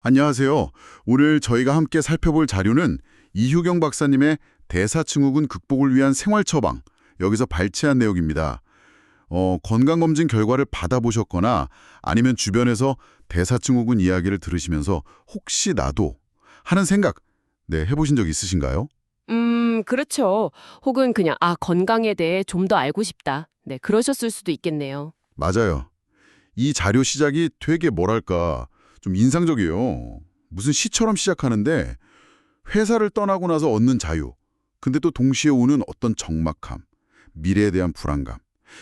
안녕하세요. 오늘 저희가 함께 살펴볼 자료는 이효경 박사님의 대사증후군 극복을 위한 생활 처방, 여기서 발췌한 내용입니다. 건강검진 결과를 받아보셨거나 아니면 주변에서 대사증후군 이야기를 들으시면서 혹시 나도 하는 생각, 해보신 적 있으신가요? 그렇죠. 혹은 그냥, 건강에 대해 좀 더 알고 싶다. 네, 그러셨을 수도 있겠네요. 맞아요. 이 자료 시작이 되게 뭐랄까 좀 인상적이에요. 무슨 시처럼 시작하는데 회사를 떠나고 나서 얻는 자유, 근데 또 동시에 오는 어떤 적막함, 미래에 대한 불안감,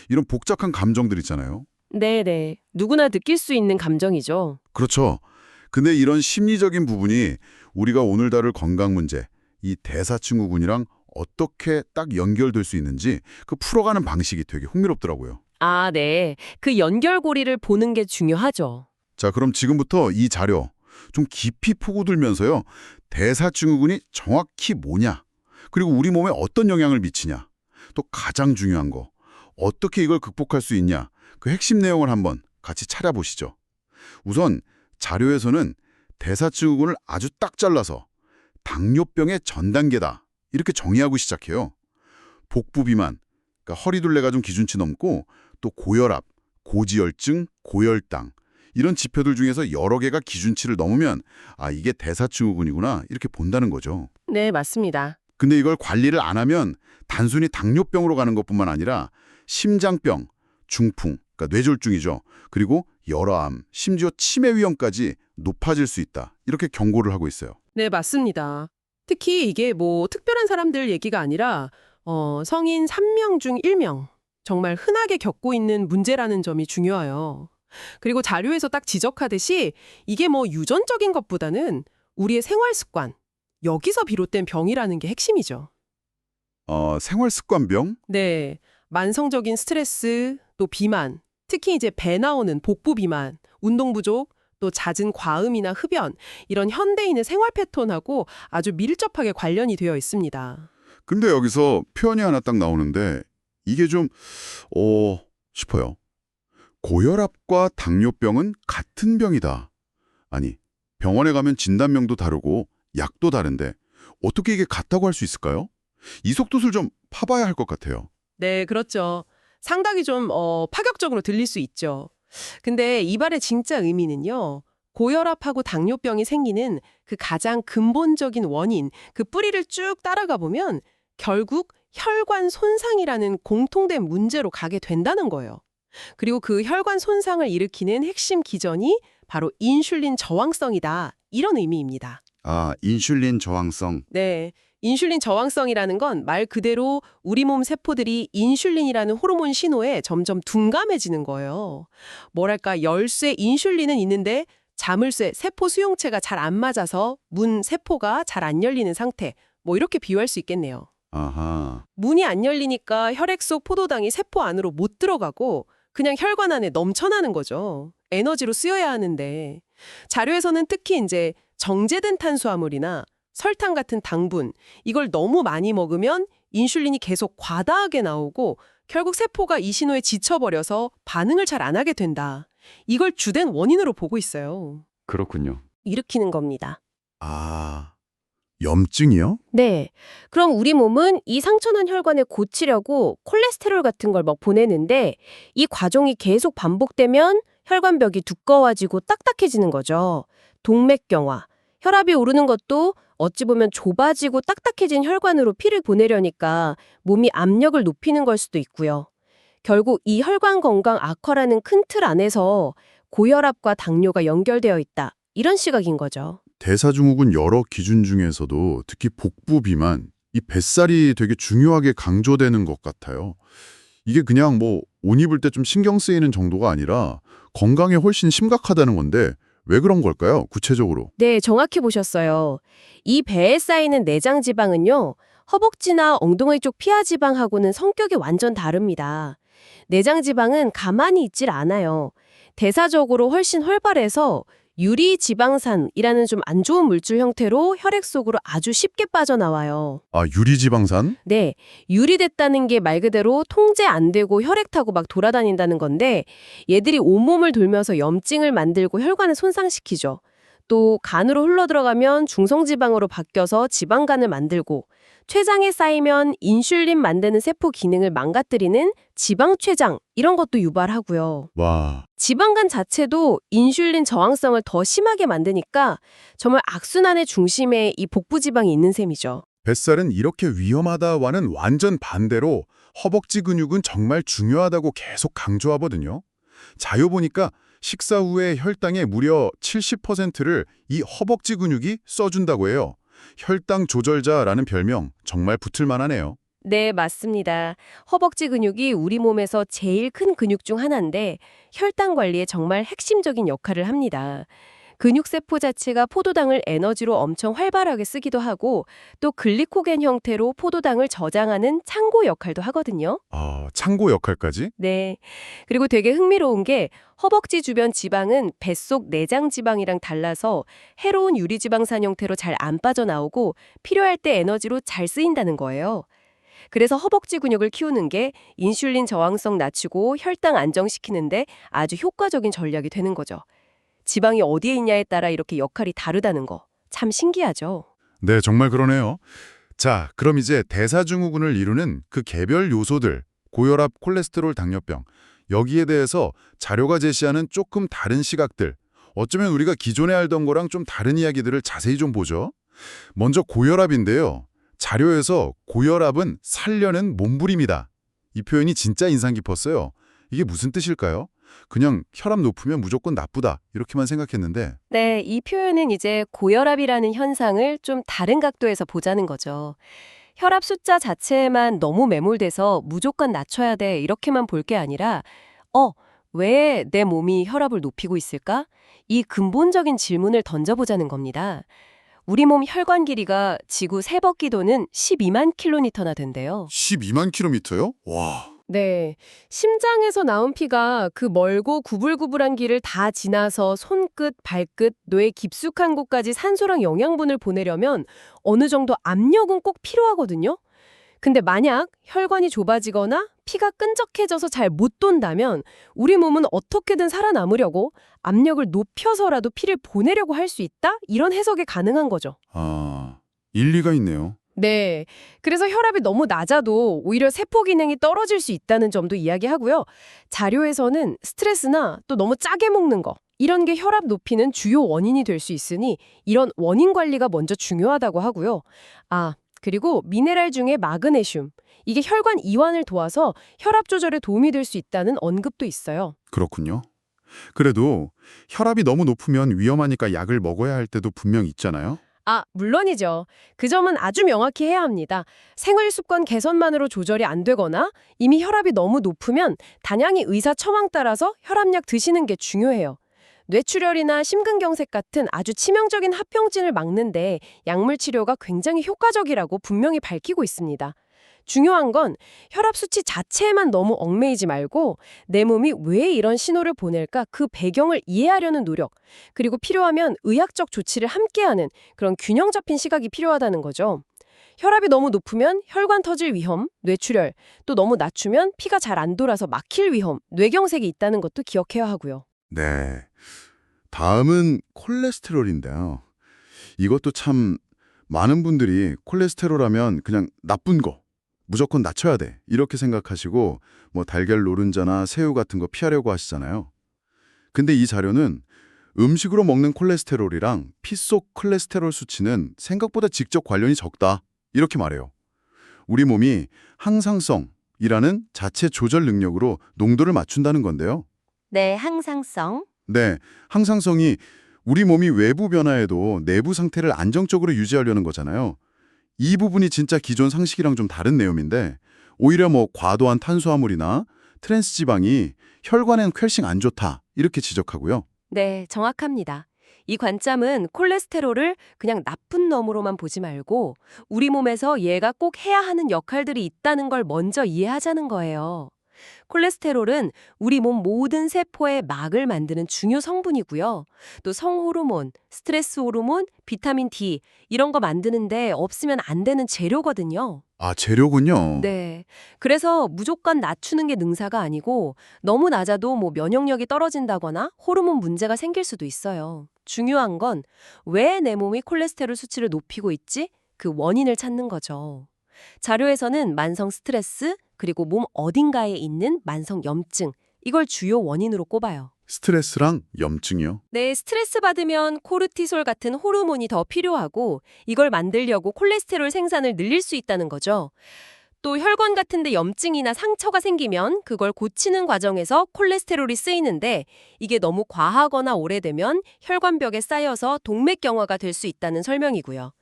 이런 복잡한 감정들 있잖아요. 네네. 누구나 느낄 수 있는 감정이죠. 그렇죠. 근데 이런 심리적인 부분이 우리가 오늘 다룰 건강 문제, 이 대사증후군이랑 어떻게 딱 연결될 수 있는지 그 풀어가는 방식이 되게 흥미롭더라고요. 네. 그 연결고리를 보는 게 중요하죠. 자, 그럼 지금부터 이 자료 좀 깊이 포고들면서요. 대사증후군이 정확히 뭐냐? 그리고 우리 몸에 어떤 영향을 미치냐? 또 가장 중요한 거, 어떻게 이걸 극복할 수 있냐? 그 핵심 내용을 한번 같이 찾아보시죠. 우선 자료에서는 대사증후군을 아주 딱 잘라서 당뇨병의 전 단계다. 이렇게 정의하고 시작해요. 복부 비만, 그러니까 허리둘레가 좀 기준치 넘고 또 고혈압, 고지혈증, 고혈당 이런 지표들 중에서 여러 개가 기준치를 넘으면 이게 대사증후군이구나 이렇게 본다는 거죠. 네, 맞습니다. 근데 이걸 관리를 안 하면 단순히 당뇨병으로 가는 것뿐만 아니라 심장병, 중풍, 그러니까 뇌졸중이죠. 그리고 열암, 심지어 치매 위험까지 높아질 수 있다. 이렇게 경고를 하고 있어요. 네, 맞습니다. 특히 이게 뭐 특별한 사람들 얘기가 아니라 성인 3명 중 1명 정말 흔하게 겪고 있는 문제라는 점이 중요해요. 그리고 자료에서 딱 지적하듯이 이게 뭐 유전적인 것보다는 우리의 생활 습관, 여기서 비롯된 병이라는 게 핵심이죠. 생활 습관병? 네, 만성적인 스트레스, 또 비만, 특히 이제 배 나오는 복부 비만, 운동 부족, 또 잦은 과음이나 흡연, 이런 현대인의 생활 패턴하고 아주 밀접하게 관련이 되어 있습니다. 근데 여기서 표현이 하나 딱 나오는데 이게 좀 싶어요. 고혈압과 당뇨병은 같은 병이다. 아니, 병원에 가면 진단명도 다르고 약도 다른데 어떻게 이게 같다고 할 수 있을까요? 이 속도를 좀 파봐야 할 것 같아요. 네, 그렇죠. 상당히 좀 파격적으로 들릴 수 있죠. 근데 이 말의 진짜 의미는요. 고혈압하고 당뇨병이 생기는 그 가장 근본적인 원인, 그 뿌리를 쭉 따라가 보면 결국 혈관 손상이라는 공통된 문제로 가게 된다는 거예요. 그리고 그 혈관 손상을 일으키는 핵심 기전이 바로 인슐린 저항성이다. 이런 의미입니다. 인슐린 저항성. 네. 인슐린 저항성이라는 건 말 그대로 우리 몸 세포들이 인슐린이라는 호르몬 신호에 점점 둔감해지는 거예요. 뭐랄까, 열쇠 인슐린은 있는데 자물쇠 세포 수용체가 잘 안 맞아서 문 세포가 잘 안 열리는 상태. 뭐 이렇게 비유할 수 있겠네요. 아하. 문이 안 열리니까 혈액 속 포도당이 세포 안으로 못 들어가고 그냥 혈관 안에 넘쳐나는 거죠. 에너지로 쓰여야 하는데. 자료에서는 특히 이제 정제된 탄수화물이나 설탕 같은 당분, 이걸 너무 많이 먹으면 인슐린이 계속 과다하게 나오고 결국 세포가 이 신호에 지쳐버려서 반응을 잘 안 하게 된다. 이걸 주된 원인으로 보고 있어요. 그렇군요. 일으키는 겁니다. 염증이요? 네. 그럼 우리 몸은 이 상처난 혈관을 고치려고 콜레스테롤 같은 걸 막 보내는데 이 과정이 계속 반복되면 혈관벽이 두꺼워지고 딱딱해지는 거죠. 동맥경화, 혈압이 오르는 것도 어찌 보면 좁아지고 딱딱해진 혈관으로 피를 보내려니까 몸이 압력을 높이는 걸 수도 있고요. 결국 이 혈관 건강 악화라는 큰 틀 안에서 고혈압과 당뇨가 연결되어 있다. 이런 시각인 거죠. 대사증후군 여러 기준 중에서도 특히 복부 비만, 이 뱃살이 되게 중요하게 강조되는 것 같아요. 이게 그냥 뭐 옷 입을 때 좀 신경 쓰이는 정도가 아니라 건강에 훨씬 심각하다는 건데 왜 그런 걸까요? 구체적으로. 네, 정확히 보셨어요. 이 배에 쌓이는 내장 지방은요, 허벅지나 엉덩이 쪽 피하 지방하고는 성격이 완전 다릅니다. 내장 지방은 가만히 있질 않아요. 대사적으로 훨씬 활발해서 유리지방산이라는 좀 안 좋은 물질 형태로 혈액 속으로 아주 쉽게 빠져나와요. 유리지방산? 네, 유리됐다는 게 말 그대로 통제 안 되고 혈액 타고 막 돌아다닌다는 건데 얘들이 온몸을 돌면서 염증을 만들고 혈관을 손상시키죠. 또 간으로 흘러들어가면 중성지방으로 바뀌어서 지방간을 만들고 췌장에 쌓이면 인슐린 만드는 세포 기능을 망가뜨리는 지방췌장 이런 것도 유발하고요. 와, 지방간 자체도 인슐린 저항성을 더 심하게 만드니까 정말 악순환의 중심에 이 복부지방이 있는 셈이죠. 뱃살은 이렇게 위험하다와는 완전 반대로 허벅지 근육은 정말 중요하다고 계속 강조하거든요. 자료 보니까 식사 후에 혈당의 무려 70%를 이 허벅지 근육이 써준다고 해요. 혈당 조절자라는 별명 정말 붙을 만하네요. 네, 맞습니다. 허벅지 근육이 우리 몸에서 제일 큰 근육 중 하나인데 혈당 관리에 정말 핵심적인 역할을 합니다. 근육세포 자체가 포도당을 에너지로 엄청 활발하게 쓰기도 하고 또 글리코겐 형태로 포도당을 저장하는 창고 역할도 하거든요. 아, 창고 역할까지? 네. 그리고 되게 흥미로운 게 허벅지 주변 지방은 뱃속 내장 지방이랑 달라서 해로운 유리지방산 형태로 잘 안 빠져나오고 필요할 때 에너지로 잘 쓰인다는 거예요. 그래서 허벅지 근육을 키우는 게 인슐린 저항성 낮추고 혈당 안정시키는데 아주 효과적인 전략이 되는 거죠. 지방이 어디에 있냐에 따라 이렇게 역할이 다르다는 거. 참 신기하죠. 네, 정말 그러네요. 자, 그럼 이제 대사증후군을 이루는 그 개별 요소들, 고혈압, 콜레스테롤, 당뇨병, 여기에 대해서 자료가 제시하는 조금 다른 시각들, 어쩌면 우리가 기존에 알던 거랑 좀 다른 이야기들을 자세히 좀 보죠. 먼저 고혈압인데요. 자료에서 고혈압은 살려는 몸부림이다. 이 표현이 진짜 인상 깊었어요. 이게 무슨 뜻일까요? 그냥 혈압 높으면 무조건 나쁘다 이렇게만 생각했는데 네, 이 표현은 이제 고혈압이라는 현상을 좀 다른 각도에서 보자는 거죠. 혈압 숫자 자체에만 너무 매몰돼서 무조건 낮춰야 돼 이렇게만 볼 게 아니라 왜 내 몸이 혈압을 높이고 있을까? 이 근본적인 질문을 던져보자는 겁니다. 우리 몸 혈관 길이가 지구 세바퀴 도는 12만 킬로미터나 된대요. 12만 킬로미터요? 와. 네. 심장에서 나온 피가 그 멀고 구불구불한 길을 다 지나서 손끝, 발끝, 뇌 깊숙한 곳까지 산소랑 영양분을 보내려면 어느 정도 압력은 꼭 필요하거든요. 근데 만약 혈관이 좁아지거나 피가 끈적해져서 잘 못 돈다면 우리 몸은 어떻게든 살아남으려고 압력을 높여서라도 피를 보내려고 할 수 있다? 이런 해석이 가능한 거죠. 아, 일리가 있네요. 네. 그래서 혈압이 너무 낮아도 오히려 세포 기능이 떨어질 수 있다는 점도 이야기하고요. 자료에서는 스트레스나 또 너무 짜게 먹는 거, 이런 게 혈압 높이는 주요 원인이 될 수 있으니 이런 원인 관리가 먼저 중요하다고 하고요. 그리고 미네랄 중에 마그네슘. 이게 혈관 이완을 도와서 혈압 조절에 도움이 될 수 있다는 언급도 있어요. 그렇군요. 그래도 혈압이 너무 높으면 위험하니까 약을 먹어야 할 때도 분명 있잖아요. 물론이죠. 그 점은 아주 명확히 해야 합니다. 생활 습관 개선만으로 조절이 안 되거나 이미 혈압이 너무 높으면 단양이 의사 처방 따라서 혈압약 드시는 게 중요해요. 뇌출혈이나 심근경색 같은 아주 치명적인 합병증을 막는데 약물 치료가 굉장히 효과적이라고 분명히 밝히고 있습니다. 중요한 건 혈압 수치 자체에만 너무 얽매이지 말고 내 몸이 왜 이런 신호를 보낼까 그 배경을 이해하려는 노력, 그리고 필요하면 의학적 조치를 함께하는 그런 균형 잡힌 시각이 필요하다는 거죠. 혈압이 너무 높으면 혈관 터질 위험, 뇌출혈, 또 너무 낮추면 피가 잘 안 돌아서 막힐 위험, 뇌경색이 있다는 것도 기억해야 하고요. 네. 다음은 콜레스테롤인데요. 이것도 참 많은 분들이 콜레스테롤 하면 그냥 나쁜 거, 무조건 낮춰야 돼 이렇게 생각하시고 뭐 달걀 노른자나 새우 같은 거 피하려고 하시잖아요. 근데 이 자료는 음식으로 먹는 콜레스테롤이랑 피 속 콜레스테롤 수치는 생각보다 직접 관련이 적다 이렇게 말해요. 우리 몸이 항상성이라는 자체 조절 능력으로 농도를 맞춘다는 건데요. 네, 항상성. 네, 항상성이 우리 몸이 외부 변화에도 내부 상태를 안정적으로 유지하려는 거잖아요. 이 부분이 진짜 기존 상식이랑 좀 다른 내용인데 오히려 뭐 과도한 탄수화물이나 트랜스 지방이 혈관엔 훨씬 안 좋다 이렇게 지적하고요. 네, 정확합니다. 이 관점은 콜레스테롤을 그냥 나쁜 놈으로만 보지 말고 우리 몸에서 얘가 꼭 해야 하는 역할들이 있다는 걸 먼저 이해하자는 거예요. 콜레스테롤은 우리 몸 모든 세포의 막을 만드는 중요 성분이고요. 또 성호르몬, 스트레스 호르몬, 비타민 D 이런 거 만드는데 없으면 안 되는 재료거든요. 아, 재료군요. 네. 그래서 무조건 낮추는 게 능사가 아니고 너무 낮아도 뭐 면역력이 떨어진다거나 호르몬 문제가 생길 수도 있어요. 중요한 건 왜 내 몸이 콜레스테롤 수치를 높이고 있지? 그 원인을 찾는 거죠. 자료에서는 만성 스트레스, 그리고 몸 어딘가에 있는 만성 염증, 이걸 주요 원인으로 꼽아요. 스트레스랑 염증이요? 네, 스트레스 받으면 코르티솔 같은 호르몬이 더 필요하고 이걸 만들려고 콜레스테롤 생산을 늘릴 수 있다는 거죠. 또 혈관 같은 데 염증이나 상처가 생기면 그걸 고치는 과정에서 콜레스테롤이 쓰이는데 이게 너무 과하거나 오래되면 혈관벽에 쌓여서 동맥경화가 될 수 있다는 설명이고요.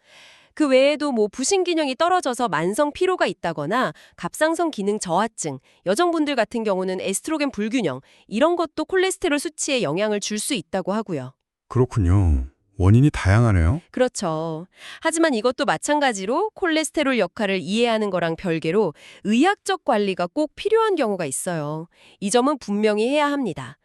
그 외에도 뭐 부신 기능이 떨어져서 만성 피로가 있다거나 갑상선 기능 저하증, 여성분들 같은 경우는 에스트로겐 불균형, 이런 것도 콜레스테롤 수치에 영향을 줄 수 있다고 하고요. 그렇군요. 원인이 다양하네요. 그렇죠. 하지만 이것도 마찬가지로 콜레스테롤 역할을 이해하는 거랑 별개로 의학적 관리가 꼭 필요한 경우가 있어요. 이 점은 분명히 해야 합니다.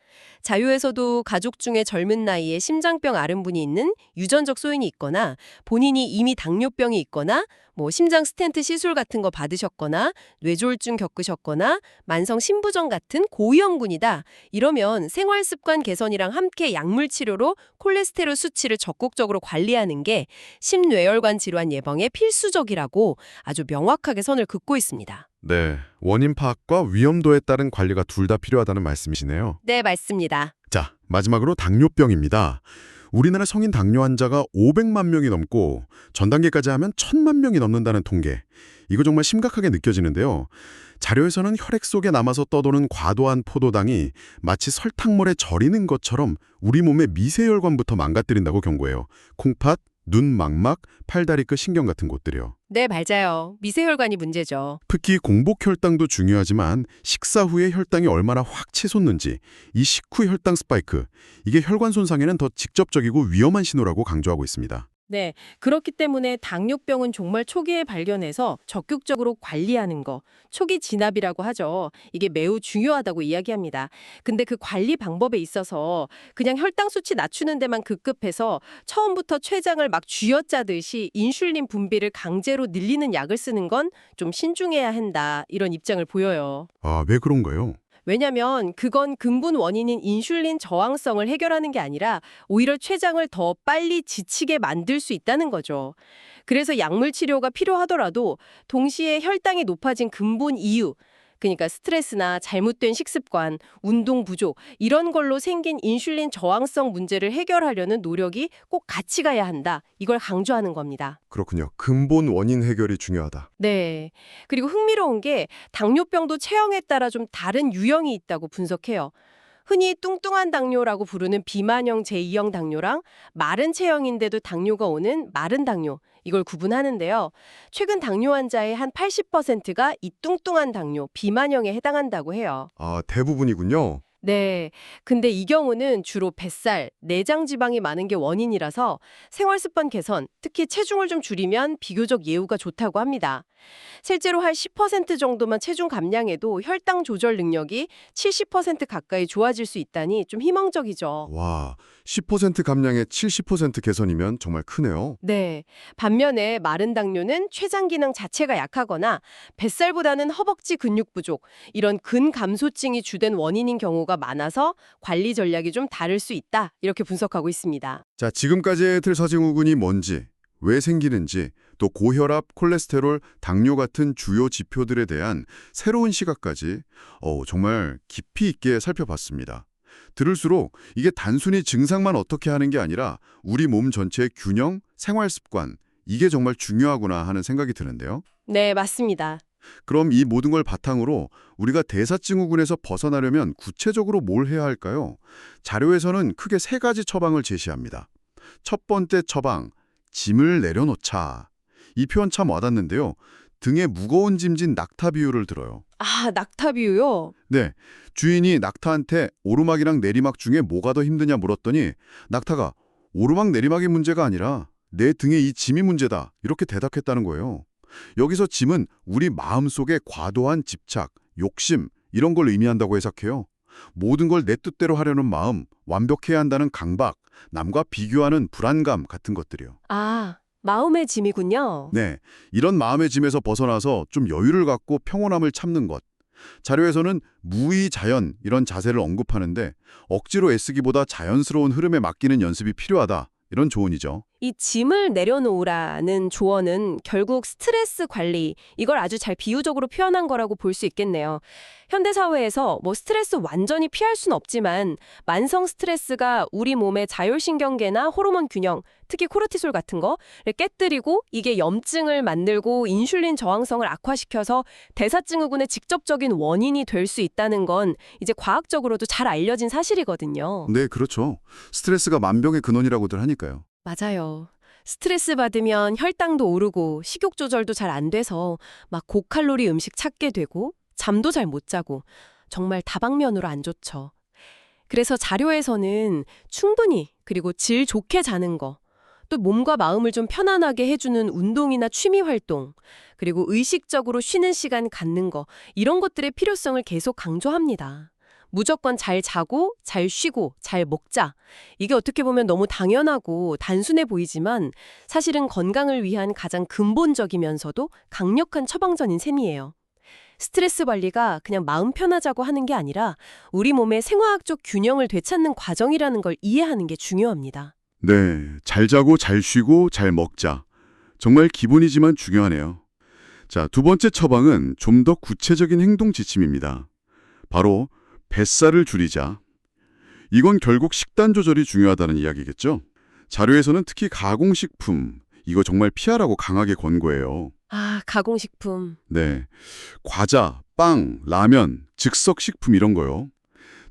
자료에서도 가족 중에 젊은 나이에 심장병 앓은 분이 있는 유전적 소인이 있거나 본인이 이미 당뇨병이 있거나 뭐 심장 스텐트 시술 같은 거 받으셨거나 뇌졸중 겪으셨거나 만성 신부전 같은 고위험군이다. 이러면 생활 습관 개선이랑 함께 약물 치료로 콜레스테롤 수치를 적극적으로 관리하는 게 심뇌혈관 질환 예방에 필수적이라고 아주 명확하게 선을 긋고 있습니다. 네, 원인 파악과 위험도에 따른 관리가 둘 다 필요하다는 말씀이시네요. 네, 맞습니다. 자, 마지막으로 당뇨병입니다. 우리나라 성인 당뇨 환자가 500만 명이 넘고 전 단계까지 하면 1000만 명이 넘는다는 통계. 이거 정말 심각하게 느껴지는데요. 자료에서는 혈액 속에 남아서 떠도는 과도한 포도당이 마치 설탕물에 절이는 것처럼 우리 몸의 미세혈관부터 망가뜨린다고 경고해요. 콩팥, 눈 망막, 팔다리 끝 신경 같은 곳들이요. 네, 맞아요. 미세혈관이 문제죠. 특히 공복 혈당도 중요하지만 식사 후에 혈당이 얼마나 확 치솟는지, 이 식후 혈당 스파이크, 이게 혈관 손상에는 더 직접적이고 위험한 신호라고 강조하고 있습니다. 네, 그렇기 때문에 당뇨병은 정말 초기에 발견해서 적극적으로 관리하는 거, 초기 진압이라고 하죠. 이게 매우 중요하다고 이야기합니다. 근데 그 관리 방법에 있어서 그냥 혈당 수치 낮추는 데만 급급해서 처음부터 췌장을 막 쥐어짜듯이 인슐린 분비를 강제로 늘리는 약을 쓰는 건 좀 신중해야 한다, 이런 입장을 보여요. 아, 왜 그런가요? 왜냐면 그건 근본 원인인 인슐린 저항성을 해결하는 게 아니라 오히려 췌장을 더 빨리 지치게 만들 수 있다는 거죠. 그래서 약물 치료가 필요하더라도 동시에 혈당이 높아진 근본 이유, 그러니까 스트레스나 잘못된 식습관, 운동 부족 이런 걸로 생긴 인슐린 저항성 문제를 해결하려는 노력이 꼭 같이 가야 한다. 이걸 강조하는 겁니다. 그렇군요. 근본 원인 해결이 중요하다. 네. 그리고 흥미로운 게 당뇨병도 체형에 따라 좀 다른 유형이 있다고 분석해요. 흔히 뚱뚱한 당뇨라고 부르는 비만형 제2형 당뇨랑 마른 체형인데도 당뇨가 오는 마른 당뇨, 이걸 구분하는데요. 최근 당뇨 환자의 한 80%가 이 뚱뚱한 당뇨, 비만형에 해당한다고 해요. 아, 대부분이군요. 네. 근데 이 경우는 주로 뱃살, 내장 지방이 많은 게 원인이라서 생활 습관 개선, 특히 체중을 좀 줄이면 비교적 예후가 좋다고 합니다. 실제로 한 10% 정도만 체중 감량해도 혈당 조절 능력이 70% 가까이 좋아질 수 있다니 좀 희망적이죠. 와, 10% 감량에 70% 개선이면 정말 크네요. 네. 반면에 마른 당뇨는 췌장 기능 자체가 약하거나 뱃살보다는 허벅지 근육 부족, 이런 근감소증이 주된 원인인 경우가 많아서 관리 전략이 좀 다를 수 있다. 이렇게 분석하고 있습니다. 자, 지금까지의 틀서증후군이 뭔지, 왜 생기는지, 또 고혈압, 콜레스테롤, 당뇨 같은 주요 지표들에 대한 새로운 시각까지 정말 깊이 있게 살펴봤습니다. 들을수록 이게 단순히 증상만 어떻게 하는 게 아니라 우리 몸 전체의 균형, 생활 습관, 이게 정말 중요하구나 하는 생각이 드는데요. 네, 맞습니다. 그럼 이 모든 걸 바탕으로 우리가 대사증후군에서 벗어나려면 구체적으로 뭘 해야 할까요? 자료에서는 크게 3가지 처방을 제시합니다. 첫 번째 처방, 짐을 내려놓자. 이 표현 참 와닿는데요. 등에 무거운 짐진 낙타 비유를 들어요. 아, 낙타 비유요? 네, 주인이 낙타한테 오르막이랑 내리막 중에 뭐가 더 힘드냐 물었더니 낙타가 오르막 내리막이 문제가 아니라 내 등에 이 짐이 문제다. 이렇게 대답했다는 거예요. 여기서 짐은 우리 마음속의 과도한 집착, 욕심, 이런 걸 의미한다고 해석해요. 모든 걸 내 뜻대로 하려는 마음, 완벽해야 한다는 강박, 남과 비교하는 불안감 같은 것들이요. 아, 마음의 짐이군요. 네, 이런 마음의 짐에서 벗어나서 좀 여유를 갖고 평온함을 참는 것. 자료에서는 무의자연 이런 자세를 언급하는데 억지로 애쓰기보다 자연스러운 흐름에 맡기는 연습이 필요하다. 이런 조언이죠. 이 짐을 내려놓으라는 조언은 결국 스트레스 관리, 이걸 아주 잘 비유적으로 표현한 거라고 볼 수 있겠네요. 현대사회에서 스트레스 완전히 피할 수는 없지만 만성 스트레스가 우리 몸의 자율신경계나 호르몬 균형, 특히 코르티솔 같은 거를 깨뜨리고 이게 염증을 만들고 인슐린 저항성을 악화시켜서 대사증후군의 직접적인 원인이 될 수 있다는 건 이제 과학적으로도 잘 알려진 사실이거든요. 네, 그렇죠. 스트레스가 만병의 근원이라고들 하니까요. 맞아요. 스트레스 받으면 혈당도 오르고 식욕 조절도 잘 안 돼서 막 고칼로리 음식 찾게 되고 잠도 잘 못 자고 정말 다방면으로 안 좋죠. 그래서 자료에서는 충분히 그리고 질 좋게 자는 거, 또 몸과 마음을 좀 편안하게 해주는 운동이나 취미 활동, 그리고 의식적으로 쉬는 시간 갖는 거, 이런 것들의 필요성을 계속 강조합니다. 무조건 잘 자고, 잘 쉬고, 잘 먹자. 이게 어떻게 보면 너무 당연하고 단순해 보이지만 사실은 건강을 위한 가장 근본적이면서도 강력한 처방전인 셈이에요. 스트레스 관리가 그냥 마음 편하자고 하는 게 아니라 우리 몸의 생화학적 균형을 되찾는 과정이라는 걸 이해하는 게 중요합니다. 네, 잘 자고 잘 쉬고 잘 먹자. 정말 기본이지만 중요하네요. 자, 두 번째 처방은 좀 더 구체적인 행동 지침입니다. 바로 뱃살을 줄이자. 이건 결국 식단 조절이 중요하다는 이야기겠죠? 자료에서는 특히 가공식품, 이거 정말 피하라고 강하게 권고해요. 아, 가공식품. 네, 과자, 빵, 라면, 즉석식품 이런 거요.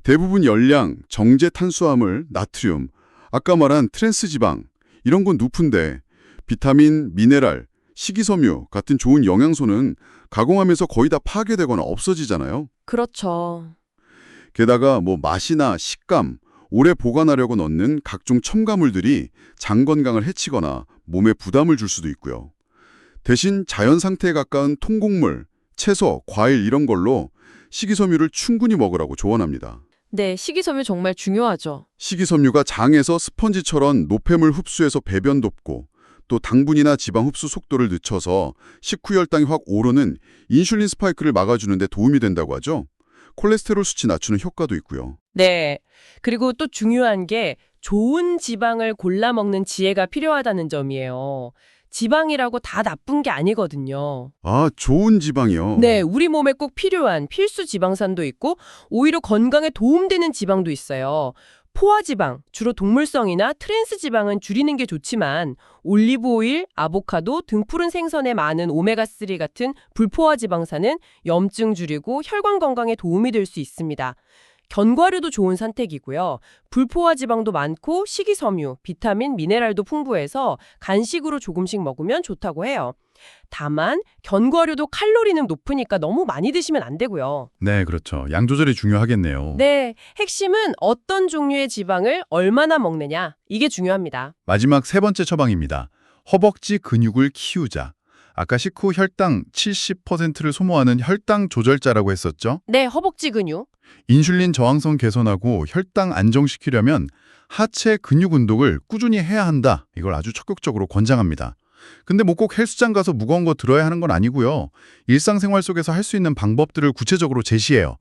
대부분 열량, 정제 탄수화물, 나트륨, 아까 말한 트랜스지방, 이런 건 높은데 비타민, 미네랄, 식이섬유 같은 좋은 영양소는 가공하면서 거의 다 파괴되거나 없어지잖아요. 그렇죠. 게다가 맛이나 식감, 오래 보관하려고 넣는 각종 첨가물들이 장 건강을 해치거나 몸에 부담을 줄 수도 있고요. 대신 자연 상태에 가까운 통곡물, 채소, 과일 이런 걸로 식이섬유를 충분히 먹으라고 조언합니다. 네, 식이섬유 정말 중요하죠. 식이섬유가 장에서 스펀지처럼 노폐물 흡수해서 배변 돕고 또 당분이나 지방 흡수 속도를 늦춰서 식후 혈당이 확 오르는 인슐린 스파이크를 막아주는 데 도움이 된다고 하죠. 콜레스테롤 수치 낮추는 효과도 있고요. 네. 그리고 또 중요한 게 좋은 지방을 골라 먹는 지혜가 필요하다는 점이에요. 지방이라고 다 나쁜 게 아니거든요. 아, 좋은 지방이요. 네, 우리 몸에 꼭 필요한 필수 지방산도 있고 오히려 건강에 도움되는 지방도 있어요. 포화지방, 주로 동물성이나 트랜스 지방은 줄이는 게 좋지만 올리브 오일, 아보카도, 등푸른 생선에 많은 오메가3 같은 불포화 지방산은 염증 줄이고 혈관 건강에 도움이 될 수 있습니다. 견과류도 좋은 선택이고요. 불포화 지방도 많고 식이섬유, 비타민, 미네랄도 풍부해서 간식으로 조금씩 먹으면 좋다고 해요. 다만 견과류도 칼로리는 높으니까 너무 많이 드시면 안 되고요. 네, 그렇죠. 양 조절이 중요하겠네요. 네, 핵심은 어떤 종류의 지방을 얼마나 먹느냐, 이게 중요합니다. 마지막 세 번째 처방입니다. 허벅지 근육을 키우자. 아까 식후 혈당 70%를 소모하는 혈당 조절자라고 했었죠? 네, 허벅지 근육. 인슐린 저항성 개선하고 혈당 안정시키려면 하체 근육 운동을 꾸준히 해야 한다. 이걸 아주 적극적으로 권장합니다. 근데 꼭 헬스장 가서 무거운 거 들어야 하는 건 아니고요. 일상생활 속에서 할 수 있는 방법들을 구체적으로 제시해요.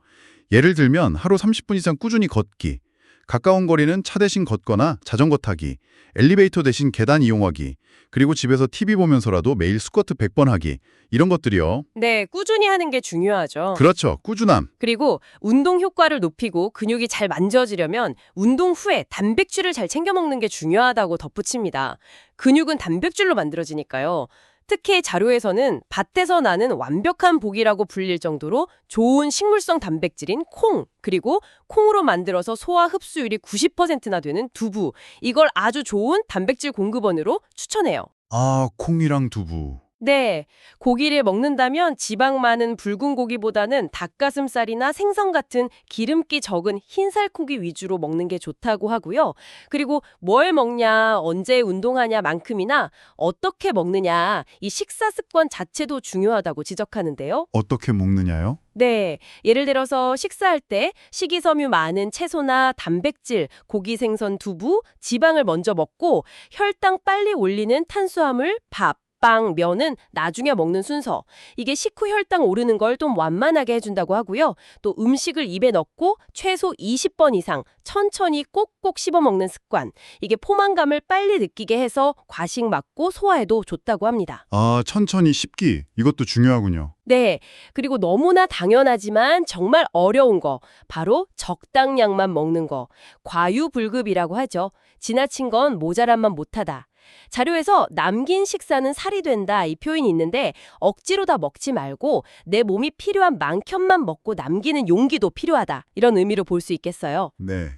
예를 들면 하루 30분 이상 꾸준히 걷기, 가까운 거리는 차 대신 걷거나 자전거 타기, 엘리베이터 대신 계단 이용하기, 그리고 집에서 TV 보면서라도 매일 스쿼트 100번 하기, 이런 것들이요. 네, 꾸준히 하는 게 중요하죠. 그렇죠. 꾸준함. 그리고 운동 효과를 높이고 근육이 잘 만져지려면 운동 후에 단백질을 잘 챙겨 먹는 게 중요하다고 덧붙입니다. 근육은 단백질로 만들어지니까요. 특히 자료에서는 밭에서 나는 완벽한 복이라고 불릴 정도로 좋은 식물성 단백질인 콩, 그리고 콩으로 만들어서 소화 흡수율이 90%나 되는 두부, 이걸 아주 좋은 단백질 공급원으로 추천해요. 아, 콩이랑 두부. 네, 고기를 먹는다면 지방 많은 붉은 고기보다는 닭가슴살이나 생선 같은 기름기 적은 흰살코기 위주로 먹는 게 좋다고 하고요. 그리고 뭘 먹냐, 언제 운동하냐 만큼이나 어떻게 먹느냐, 이 식사 습관 자체도 중요하다고 지적하는데요. 어떻게 먹느냐요? 네, 예를 들어서 식사할 때 식이섬유 많은 채소나 단백질, 고기, 생선, 두부, 지방을 먼저 먹고 혈당 빨리 올리는 탄수화물, 밥, 빵, 면은 나중에 먹는 순서. 이게 식후 혈당 오르는 걸 좀 완만하게 해준다고 하고요. 또 음식을 입에 넣고 최소 20번 이상 천천히 꼭꼭 씹어 먹는 습관. 이게 포만감을 빨리 느끼게 해서 과식 막고 소화에도 좋다고 합니다. 아, 천천히 씹기. 이것도 중요하군요. 네, 그리고 너무나 당연하지만 정말 어려운 거, 바로 적당량만 먹는 거. 과유불급이라고 하죠. 지나친 건 모자란만 못하다. 자료에서 남긴 식사는 살이 된다 이 표현이 있는데 억지로 다 먹지 말고 내 몸이 필요한 만큼만 먹고 남기는 용기도 필요하다. 이런 의미로 볼 수 있겠어요. 네.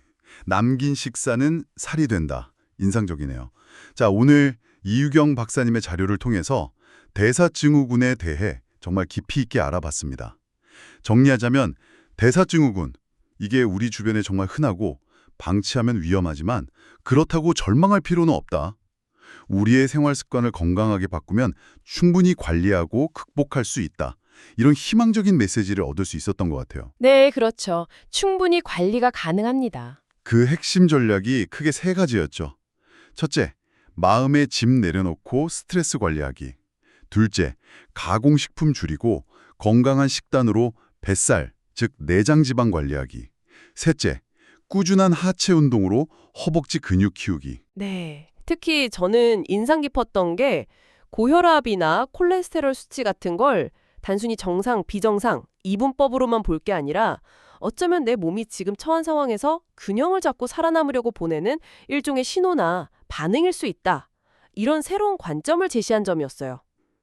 남긴 식사는 살이 된다. 인상적이네요. 자, 오늘 이유경 박사님의 자료를 통해서 대사증후군에 대해 정말 깊이 있게 알아봤습니다. 정리하자면 대사증후군, 이게 우리 주변에 정말 흔하고 방치하면 위험하지만 그렇다고 절망할 필요는 없다. 우리의 생활 습관을 건강하게 바꾸면 충분히 관리하고 극복할 수 있다. 이런 희망적인 메시지를 얻을 수 있었던 것 같아요. 네, 그렇죠. 충분히 관리가 가능합니다. 그 핵심 전략이 크게 3가지였죠. 첫째, 마음의 짐 내려놓고 스트레스 관리하기. 둘째, 가공식품 줄이고 건강한 식단으로 뱃살, 즉 내장 지방 관리하기. 셋째, 꾸준한 하체 운동으로 허벅지 근육 키우기. 네. 특히 저는 인상 깊었던 게 고혈압이나 콜레스테롤 수치 같은 걸 단순히 정상, 비정상, 이분법으로만 볼 게 아니라 어쩌면 내 몸이 지금 처한 상황에서 균형을 잡고 살아남으려고 보내는 일종의 신호나 반응일 수 있다. 이런 새로운 관점을 제시한 점이었어요.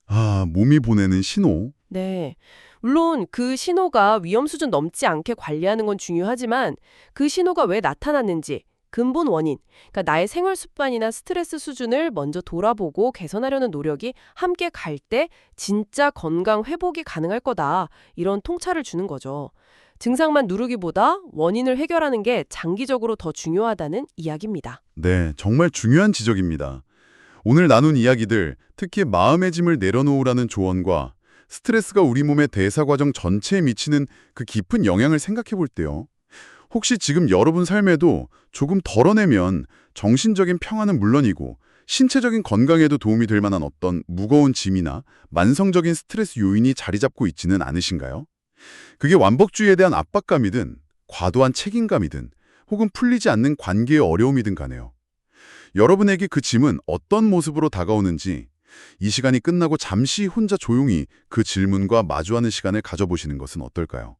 아, 몸이 보내는 신호. 네. 물론 그 신호가 위험 수준 넘지 않게 관리하는 건 중요하지만 그 신호가 왜 나타났는지 근본 원인, 그러니까 나의 생활 습관이나 스트레스 수준을 먼저 돌아보고 개선하려는 노력이 함께 갈 때 진짜 건강 회복이 가능할 거다. 이런 통찰을 주는 거죠. 증상만 누르기보다 원인을 해결하는 게 장기적으로 더 중요하다는 이야기입니다. 네, 정말 중요한 지적입니다. 오늘 나눈 이야기들, 특히 마음의 짐을 내려놓으라는 조언과 스트레스가 우리 몸의 대사 과정 전체에 미치는 그 깊은 영향을 생각해 볼 때요. 혹시 지금 여러분 삶에도 조금 덜어내면 정신적인 평화는 물론이고 신체적인 건강에도 도움이 될 만한 어떤 무거운 짐이나 만성적인 스트레스 요인이 자리 잡고 있지는 않으신가요? 그게 완벽주의에 대한 압박감이든 과도한 책임감이든 혹은 풀리지 않는 관계의 어려움이든 간에요. 여러분에게 그 짐은 어떤 모습으로 다가오는지 이 시간이 끝나고 잠시 혼자 조용히 그 질문과 마주하는 시간을 가져보시는 것은 어떨까요?